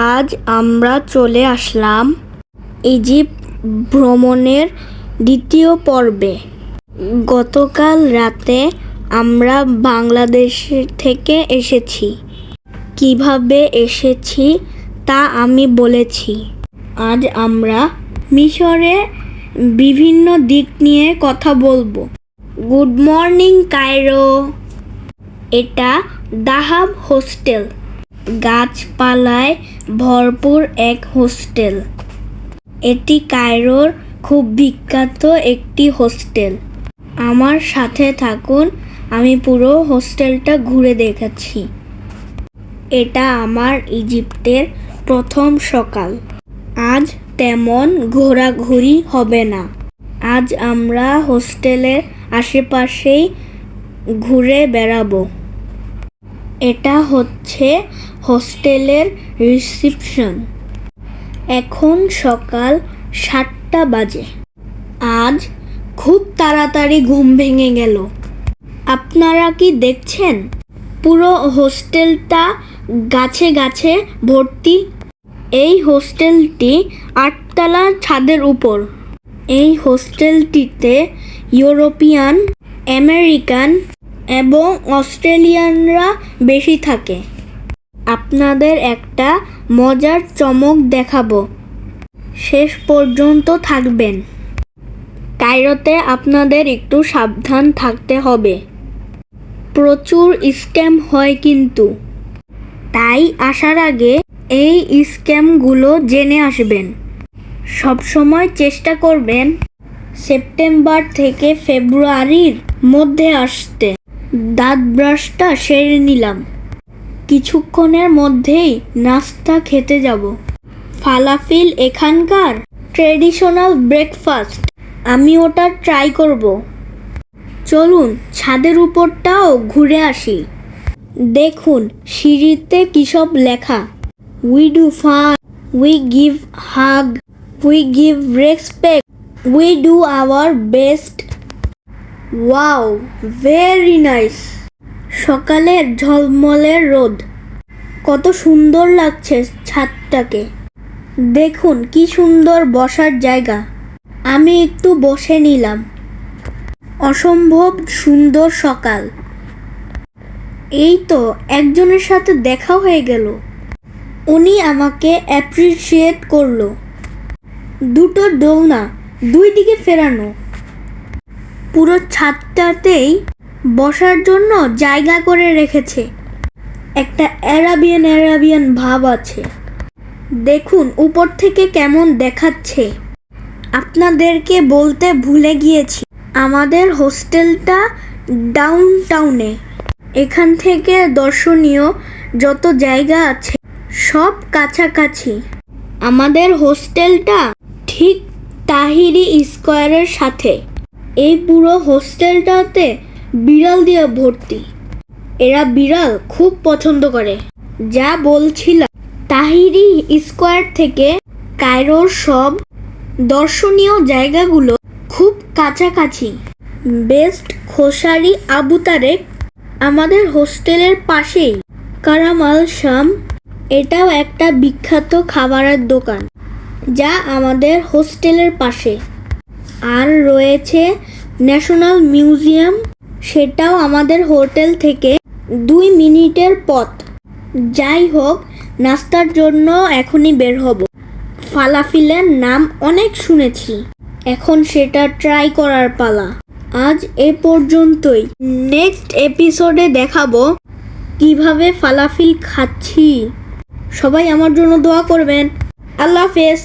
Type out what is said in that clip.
আজ আমরা চলে আসলাম ইজিপ্ট ভ্রমণের দ্বিতীয় পর্বে। গতকাল রাতে আমরা বাংলাদেশ থেকে এসেছি। কিভাবে এসেছি তা আমি বলেছি। আজ আমরা মিশরের বিভিন্ন দিক নিয়ে কথা বলবো। Good morning Cairo. এটা দাহাব হোস্টেল, গাছপালায় ভরপুর এক হোস্টেল। এটি কায়রোর খুব বিখ্যাত একটি হোস্টেল। আমার সাথে থাকুন, আমি পুরো হোস্টেলটা ঘুরে দেখাচ্ছি। এটা আমার ইজিপ্টের প্রথম সকাল। আজ তেমন ঘোরাঘুরি হবে না। আজ আমরা হোস্টেলের আশেপাশেই ঘুরে বেড়াবো। এটা হচ্ছে হোস্টেলের রিসেপশন। এখন সকাল 7টা বাজে। আজ খুব তাড়াতাড়ি ঘুম ভেঙে গেল। আপনারা কি দেখছেন? পুরো হোস্টেলটা গাছে গাছে ভর্তি। এই হোস্টেলটি 8তলা ছাদের উপর। এই হোস্টেলটিতে ইউরোপিয়ান, আমেরিকান এবং অস্ট্রেলিয়ানরা বেশি থাকে। আপনাদের একটা মজার চমক দেখাবো। শেষ পর্যন্ত থাকবেন। কায়রোতে আপনাদের একটু সাবধান থাকতে হবে। প্রচুর স্ক্যাম হয় কিন্তু। তাই আসার আগে এই স্ক্যামগুলো জেনে আসবেন। সবসময় চেষ্টা করবেন সেপ্টেম্বর থেকে ফেব্রুয়ারির মধ্যে আসতে। দাঁত ব্রাশটা সেরে নিলাম। কিছুক্ষণের মধ্যেই নাস্তা খেতে যাব। ফালাফিল এখানকার ট্রেডিশনাল ব্রেকফাস্ট। আমি ওটা ট্রাই করব। চলুন ছাদের উপরটাও ঘুরে আসি। দেখুন সিঁড়িতে কিসব লেখা। We do fun, we give hug, we give respect, we do our best. Wow, very nice. সকালের ঝলমলের রোদ। কত সুন্দর লাগছে ছাদটাকে। দেখুন কি সুন্দর বসার জায়গা। আমি একটু বসে নিলাম। অসম্ভব সুন্দর সকাল। এই তো একজনের সাথে দেখা হয়ে গেল। উনি আমাকে অ্যাপ্রিসিয়েট করলো। দুটো দোলনা, দুই দিকে ফেরানো। পুরো ছাদটাতেই বসার জন্য জায়গা করে রেখেছে। একটা অ্যারাবিয়ান ভাব আছে। দেখুন উপর থেকে কেমন দেখাচ্ছে। আপনাদেরকে বলতে ভুলে গিয়েছি, আমাদের হোস্টেলটা ডাউনটাউনে। এখান থেকে দর্শনীয় যত জায়গা আছে সব কাছাকাছি। আমাদের হোস্টেলটা ঠিক তাহিরি স্কোয়ারের সাথে। এই পুরো হোস্টেলটাতে বিড়াল দিয়ে ভর্তি। এরা বিড়াল খুব পছন্দ করে। যা বলছিলাম, তাহিরি স্কোয়ার থেকে কায়রোর সব দর্শনীয় জায়গাগুলো খুব কাছাকাছি। বেস্ট খোসারি আবু তারেক আমাদের হোস্টেলের পাশেই। কারামাল শাম, এটাও একটা বিখ্যাত খাবারের দোকান যা আমাদের হোস্টেলের পাশে। আর রয়েছে ন্যাশনাল মিউজিয়াম, সেটাও আমাদের হোটেল থেকে 2 মিনিটের পথ। যাই হোক, নাস্তার জন্য এখনই বের হব। ফালাফিলের নাম অনেক শুনেছি, এখন সেটা ট্রাই করার পালা। আজ এ পর্যন্তই। নেক্সট এপিসোডে দেখাবো কিভাবে ফালাফিল খাচ্ছি। সবাই আমার জন্য দোয়া করবেন। আল্লাহ হাফেজ।